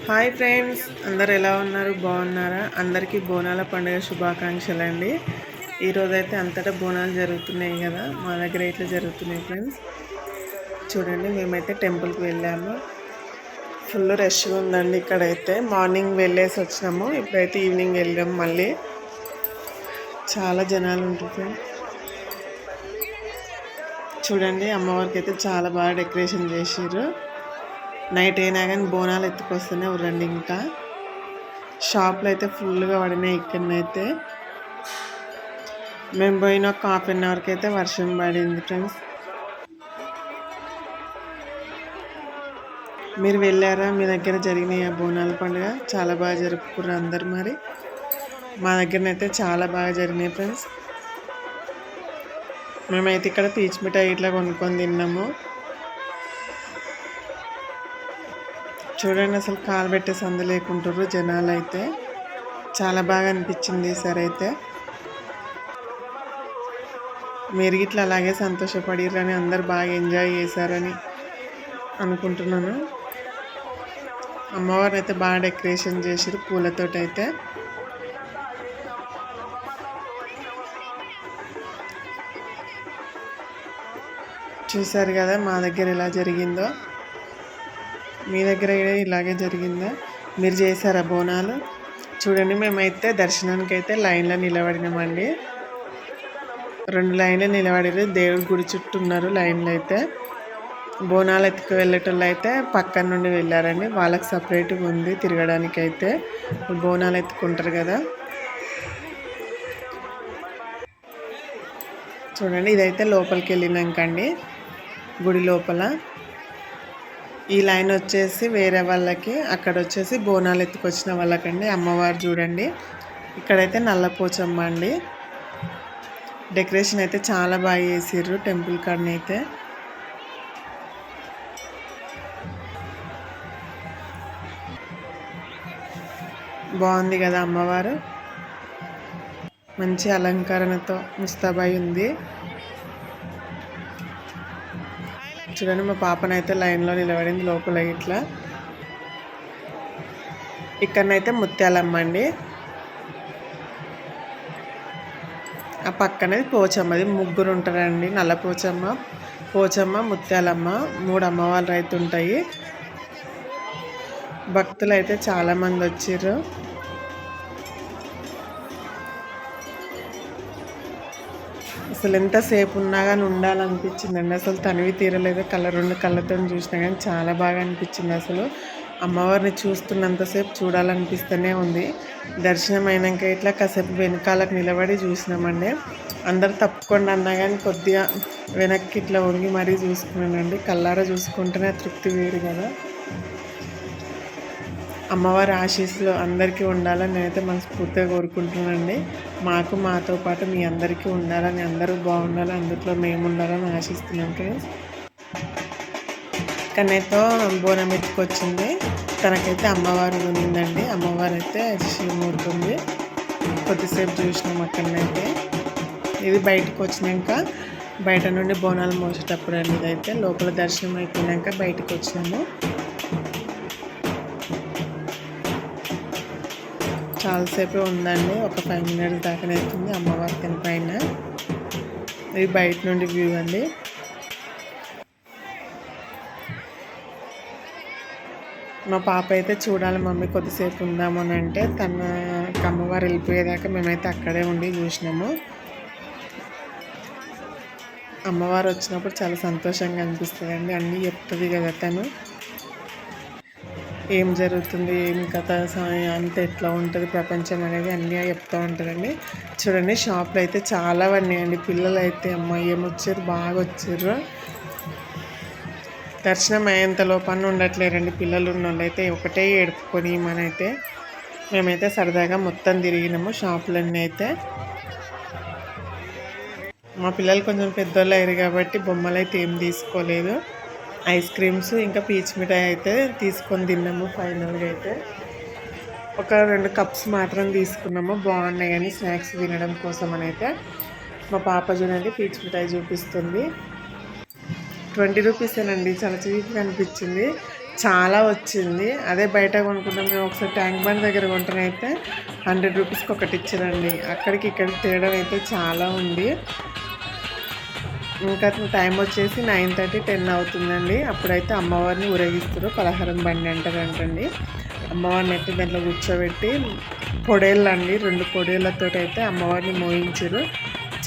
Hi friends, అందరు ఎలా ఉన్నారు? బాగున్నారా? అందరికీ బోనాల పండుగ శుభాకాంక్షలు అండి. ఈరోజైతే అంతటా బోనాలు జరుగుతున్నాయి కదా, మా దగ్గర ఇట్లా జరుగుతున్నాయి ఫ్రెండ్స్. చూడండి, మేమైతే టెంపుల్కి వెళ్ళాము. ఫుల్ రష్గా ఉందండి ఇక్కడైతే. మార్నింగ్ వెళ్ళేసి వచ్చినాము, ఇప్పుడైతే ఈవినింగ్ వెళ్ళాము. మళ్ళీ చాలా జనాలు ఉంటారు ఫ్రెండ్స్. చూడండి, అమ్మవారికి అయితే చాలా బాగా డెకరేషన్ చేసారు. నైట్ అయినా కానీ బోనాలు ఎత్తుకొస్తూనే ఉర్రండి. ఇంకా షాప్లో అయితే ఫుల్గా పడినాయి. ఇక్కడనైతే మేము పోయిన ఒక ½ అయితే వర్షం పడింది ఫ్రెండ్స్. మీరు వెళ్ళారా? మీ దగ్గర జరిగినాయి ఆ బోనాల పండుగ? చాలా బాగా జరుపుకున్నారు అందరు. మరి మా దగ్గరనైతే చాలా బాగా జరిగినాయి ఫ్రెండ్స్. మేమైతే ఇక్కడ పీచ్ మిఠాయి ఇట్లా కొనుక్కొని తిన్నాము. చూడండి, అసలు కాలు పెట్టే సందు లేకుంటారు జనాలు. అయితే చాలా బాగా అనిపించింది ఈసారి అయితే. మీరు ఇట్లా అలాగే సంతోషపడిరని, అందరు బాగా ఎంజాయ్ చేశారని అనుకుంటున్నాను. అమ్మవారు అయితే బాగా డెకరేషన్ చేసారు పూలతోటి. అయితే చూసారు కదా మా దగ్గర ఎలా జరిగిందో. మీ దగ్గర ఇలాగే జరిగిందా? మీరు చేశారా బోనాలు? చూడండి, మేమైతే దర్శనానికి అయితే లైన్లో నిలబడినామండి. 2 లైన్లు నిలబడారు. దేవుడి గుడి చుట్టూ ఉన్నారు లైన్లో. అయితే బోనాలు ఎత్తుకు వెళ్ళేటోళ్ళు అయితే పక్కన నుండి వెళ్ళారండి. వాళ్ళకి సపరేట్గా ఉంది తిరగడానికి. అయితే బోనాలు ఎత్తుకుంటారు కదా. చూడండి, ఇదైతే లోపలికి వెళ్ళినాకండి, గుడి లోపల. ఈ లైన్ వచ్చేసి వేరే వాళ్ళకి, అక్కడ వచ్చేసి బోనాలు ఎత్తుకొచ్చిన వాళ్ళకండి. అమ్మవారు చూడండి, ఇక్కడైతే నల్లపోచమ్మ అండి. డెకరేషన్ అయితే చాలా బాగా చేసిర్రు టెంపుల్ కాడనైతే. బాగుంది కదా అమ్మవారు, మంచి అలంకరణతో ముస్తాబై ఉంది. చూడండి, మా పాపనైతే లైన్లో నిలబడింది లోపల. ఇట్లా ఇక్కడనైతే ముత్యాలమ్మ అండి, ఆ పక్కనే పోచమ్మది. ముగ్గురు ఉంటారండి, నల్ల పోచమ్మ, పోచమ్మ, ముత్యాలమ్మ. 3 అమ్మవాళ్ళు అయితే ఉంటాయి. భక్తులు అయితే చాలామంది వచ్చిర్రు. అసలు ఎంతసేపు ఉన్నా కానీ ఉండాలనిపించిందండి. అసలు తనివి తీరలేదు. రెండు కళ్ళతో చూసినా కానీ చాలా బాగా అనిపించింది. అసలు అమ్మవారిని చూస్తున్నంతసేపు చూడాలనిపిస్తూనే ఉంది. దర్శనం అయినాక ఇట్లా కాసేపు వెనకాలకు నిలబడి చూసినామండి. అందరు తప్పుకోండి అన్నా కానీ కొద్దిగా వెనక్కి ఇట్లా వంగి మరీ చూసుకున్నానండి. కళ్ళారా చూసుకుంటేనే తృప్తి వేరు కదా. అమ్మవారి ఆశీస్సులు అందరికీ ఉండాలని నేనైతే మనస్ఫూర్తిగా కోరుకుంటున్నానండి. మాతో పాటు మీ అందరికీ ఉండాలని, అందరూ బాగుండాలని, అందులో మేము ఉండాలని ఆశిస్తున్నాం ఫ్రెండ్స్. కన్నైతో బోనం ఎత్తుకొచ్చింది. తనకైతే అమ్మవారు ఉందండి. అమ్మవారు అయితే శివమూర్తి ఉంది. కొద్దిసేపు చూసినాం అక్కడనైతే. ఇది బయటకు వచ్చినాక, బయట నుండి బోనాలు మోసేటప్పుడు అండి. ఇదైతే లోపల దర్శనం అయిపోయినాక బయటకు వచ్చినాము. చాలాసేపే ఉందండి, ఒక 5 మినిట్స్ దాకానే అవుతుంది అమ్మవారి తన పైన. ఇది బయట నుండి వ్యూ అండి. మా పాప అయితే చూడాలి మమ్మీ కొద్దిసేపు ఉందామని అంటే, తన అమ్మవారు వెళ్ళిపోయేదాకా మేమైతే అక్కడే ఉండి చూసినాము. అమ్మవారు వచ్చినప్పుడు చాలా సంతోషంగా అనిపిస్తుందండి. అన్నీ చెప్తుంది కదా తను, ఏం జరుగుతుంది, ఏం కథ, అంత ఎట్లా ఉంటుంది ప్రపంచం అనేది అన్నీ చెప్తూ ఉంటుందండి. చూడండి, షాప్లో అయితే చాలా ఉన్నాయండి. పిల్లలు అయితే ఏమొచ్చారు, బాగా వచ్చారు. దర్శనం అయ్యేంత లోపల ఉండట్లేరండి పిల్లలు. ఉన్న వాళ్ళు అయితే ఒకటే ఏడుపుకొని మనైతే మేమైతే సరదాగా మొత్తం తిరిగినాము షాపులన్నీ. అయితే మా పిల్లలు కొంచెం పెద్దోళ్ళు అయ్యారు కాబట్టి బొమ్మలు అయితే ఏం తీసుకోలేదు. ఐస్ క్రీమ్స్ ఇంకా పీచ్ మిఠాయి అయితే తీసుకొని తిన్నాము. ఫైనల్గా అయితే ఒక 2 కప్స్ మాత్రం తీసుకున్నాము. బాగున్నాయి కానీ స్నాక్స్ తినడం కోసం అని అయితే. మా పాప చూడండి పీచ్ మిఠాయి చూపిస్తుంది. 20 రూపీసేనండి, చాలా చీప్గా అనిపించింది. చాలా వచ్చింది. అదే బయట కొనుక్కుంటాం. మేము ఒకసారి ట్యాంక్ బండ్ దగ్గర కొంటనైతే 100 రూపీస్కి ఒకటి ఇచ్చారండి. అక్కడికి ఇక్కడికి తేడా అయితే చాలా ఉంది. ఇంకా టైం వచ్చేసి 9:30, 10 అవుతుందండి. అప్పుడైతే అమ్మవారిని ఊరేగిస్తారు. పలహారం బండి అంటారంటండి. అమ్మవారిని అయితే దాంట్లో కూర్చోబెట్టి పొడేళ్ళు అండి, 2 పొడేళ్ళతో అయితే అమ్మవారిని మోయించారు.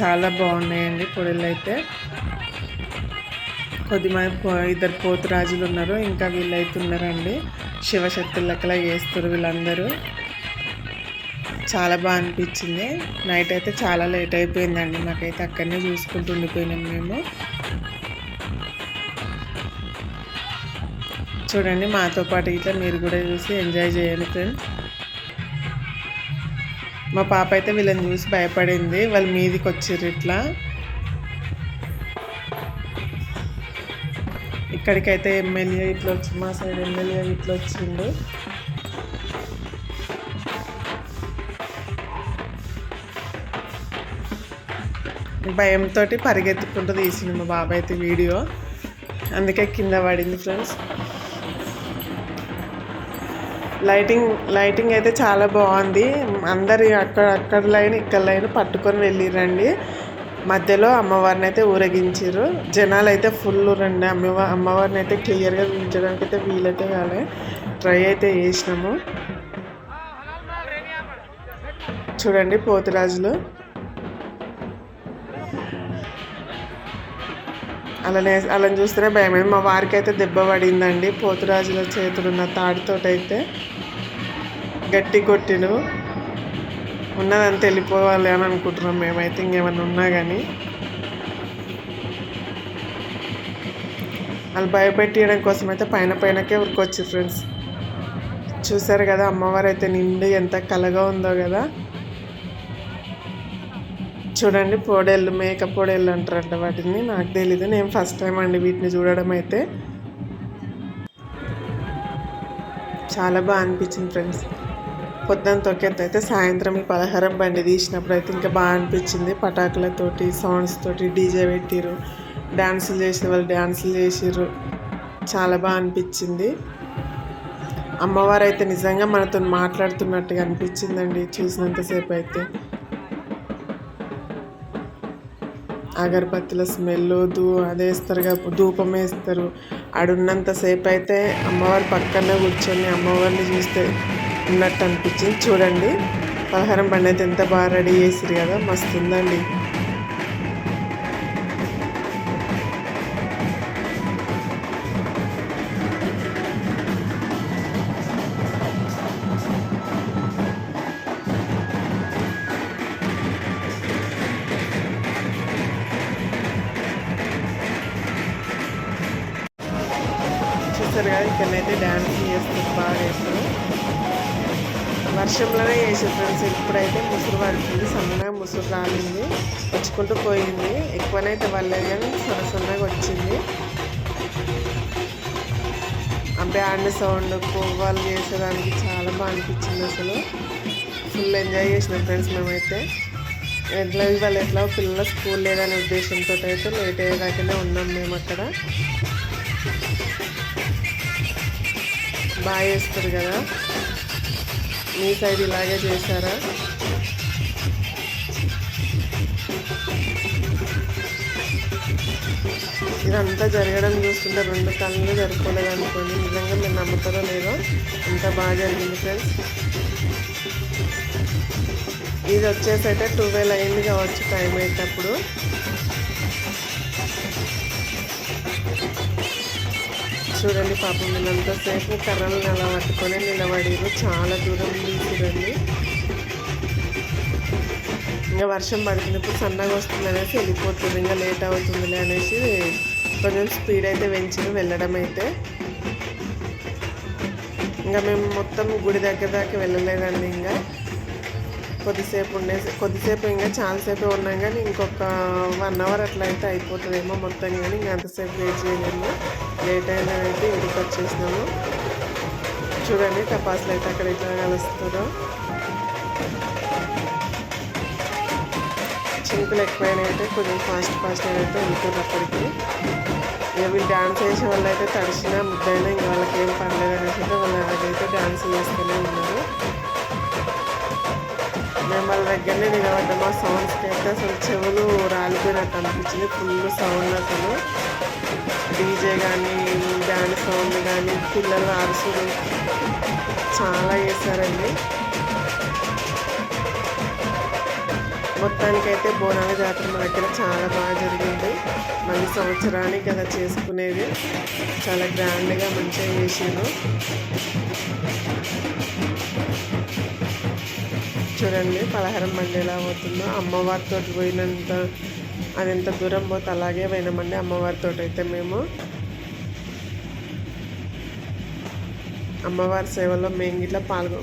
చాలా బాగున్నాయండి పొడేళ్ళు అయితే. కొద్దిమంది 2 పోతురాజులు ఉన్నారు, ఇంకా వీళ్ళైతే ఉన్నారండి. శివశక్తుల లెక్కలా చేస్తారు వీళ్ళందరూ. చాలా బాగా అనిపించింది. నైట్ అయితే చాలా లేట్ అయిపోయిందండి. మాకైతే అక్కడనే చూసుకుంటూ ఉండిపోయినాం మేము. చూడండి, మాతో పాటు ఇట్లా మీరు కూడా చూసి ఎంజాయ్ చేయండి ఫ్రెండ్స్. మా పాప అయితే వీళ్ళని చూసి భయపడింది. వాళ్ళు మీదికి వచ్చారు ఇట్లా. ఇక్కడికైతే ఎమ్మెల్యే ఇట్లా వచ్చి, మా సైడ్ ఎమ్మెల్యే ఇట్లా వచ్చిండు. భయంతో పరిగెత్తుకుంటూ తీసింది మా బాబాయ్ అయితే వీడియో, అందుకే కింద పడింది ఫ్రెండ్స్. లైటింగ్ అయితే చాలా బాగుంది. అందరు అక్కడ లైన్ ఇక్కడ లైన్ పట్టుకొని వెళ్ళిరండి. మధ్యలో అమ్మవారిని అయితే ఊరేగించారు. జనాలు అయితే ఫుల్ రండి. అమ్మవారిని అయితే క్లియర్గా చూపించడానికి అయితే వీలైతే కాలే, ట్రై అయితే చేసినాము. చూడండి పోతురాజులు అలా చూస్తేనే భయమైంది. మా వారికి అయితే దెబ్బ పడిందండి. పోతురాజుల చేతులున్న తాడితోటైతే గట్టి కొట్టిను. ఉన్నదంతా వెళ్ళిపోవాలి అని అనుకుంటున్నాం మేమైతే, ఇంకేమన్నా ఉన్నా కానీ. వాళ్ళు భయపెట్టడం కోసం అయితే పైనకే ఉరికొచ్చి ఫ్రెండ్స్. చూసారు కదా, అమ్మవారు అయితే నిండు ఎంత కలగా ఉందో కదా. చూడండి, పొడేళ్ళు, మేక పొడేళ్ళు అంటారంట వాటిని. నాకు తెలీదు, నేను ఫస్ట్ టైం అండి వీటిని చూడడం అయితే. చాలా బాగా అనిపించింది ఫ్రెండ్స్. పొద్దున్న తొక్కేంత అయితే సాయంత్రం ఈ పలహారం బండి తీసినప్పుడు అయితే ఇంకా బాగా అనిపించింది. పటాకులతోటి, సౌండ్స్ తోటి డీజే పెట్టిరు, డ్యాన్సులు చేసిన వాళ్ళు డ్యాన్సులు చేసిర్రు. చాలా బాగా అనిపించింది. అమ్మవారు అయితే నిజంగా మనతో మాట్లాడుతున్నట్టుగా అనిపించిందండి చూసినంతసేపు అయితే. అగరబత్తుల స్మెల్, అదేస్తారు కదా, ధూపం వేస్తారు. ఆడున్నంతసేపు అయితే అమ్మవారి పక్కనే కూర్చొని అమ్మవారిని చూస్తే ఉన్నట్టు అనిపించింది. చూడండి, పలహారం బండి అయితే ఎంత బాగా రెడీ చేసిరు కదా, మస్తు ఉందండి. చూస్తారు కదా, ఇక్కడనైతే డ్యాన్స్ చేస్తారు, బాగా చేస్తారు. వర్షంలోనే చేసారు ఫ్రెండ్స్. ఇప్పుడైతే ముసురు పడుతుంది, సన్నగా ముసురు రాలింది, వచ్చుకుంటూ పోయింది. ఎక్కువనైతే వాళ్ళేది కానీ సన్నగా వచ్చింది. ఆ బ్యాండ్ సౌండ్, పువ్వాలు చేసేదానికి చాలా బాగా అనిపించింది. అసలు ఫుల్ ఎంజాయ్ చేసినాం ఫ్రెండ్స్ మేమైతే. ఎట్లా పిల్లల స్కూల్ లేదనే ఉద్దేశంతో అయితే లేట్ అయ్యేదాకానే ఉన్నాం మేము అక్కడ. బాగా చేస్తారు కదా, మీ సైడ్ ఇలాగే చేశారా? ఇదంతా జరగడం చూస్తుంటే 2 కళ్ళు జరుపుకోలేదు అనుకోండి. నిజంగా మీరు నమ్ముతారో లేదో, అంత బాగా జరిగింది ఫ్రెండ్స్. ఇది వచ్చేసి అయితే 12 అయింది కావచ్చు టైం అయితే. అప్పుడు చూడండి, పాపం వీళ్ళంతసేపు కర్రలను అలా పట్టుకొని నిలబడిరు. చాలా దూరం చూడండి. ఇంకా వర్షం పడుతున్నప్పుడు సన్నగా వస్తుంది అనేసి వెళ్ళిపోతుంది, ఇంకా లేట్ అవుతుందిలే అనేసి కొంచెం స్పీడ్ అయితే పెంచి వెళ్ళడం అయితే. ఇంకా మేము మొత్తం గుడి దగ్గర దాకా వెళ్ళలేదండి. ఇంకా కొద్దిసేపు ఇంకా చాలాసేపు ఉన్నాం కానీ ఇంకొక 1 అవర్ అట్లా అయితే అయిపోతుందేమో మొత్తం. కానీ ఇంకా అంతసేపు వెయిట్ చేయలేము, లేట్ అయినైతే ఇంటికి వచ్చేసినాము. చూడండి, టపాసులు అయితే అక్కడ ఇట్లా కలుస్తారో. చినుకులు ఎక్కువైనా అయితే కొంచెం ఫాస్ట్ అయితే వెళ్తారు అక్కడికి. ఇక వీళ్ళు డ్యాన్స్ చేసే వాళ్ళు అయితే తడిసిన ముద్దైనా ఇంక వాళ్ళకి ఏం పర్లేదు అనేసి అయితే వాళ్ళు అలాగైతే డ్యాన్స్ చేస్తూనే ఉన్నారు. మేము వాళ్ళ దగ్గరనే నిలబడ్డాము. ఆ సౌండ్స్కి అయితే అసలు చెవులు రాలిపోయినట్టు అనిపించింది. ఫుల్ సౌండ్ అసలు డీజే కానీ డ్యాన్స్ సౌండ్ కానీ పిల్లలు అరుసులు చాలా చేశారండి. మొత్తానికైతే బోనాల జాతర మా దగ్గర చాలా బాగా జరిగింది. మళ్ళీ సంవత్సరానికి కదా చేసుకునేది, చాలా గ్రాండ్గా మంచిగా చేసాను. చూడండి పలహారం బండి ఎలా పోతుందో. అమ్మవారితో పోయినంత అది ఎంత దూరం పోతే అలాగే పోయినామండి అమ్మవారితో అయితే. మేము అమ్మవారి సేవలో మేము ఇట్లా పాల్గొ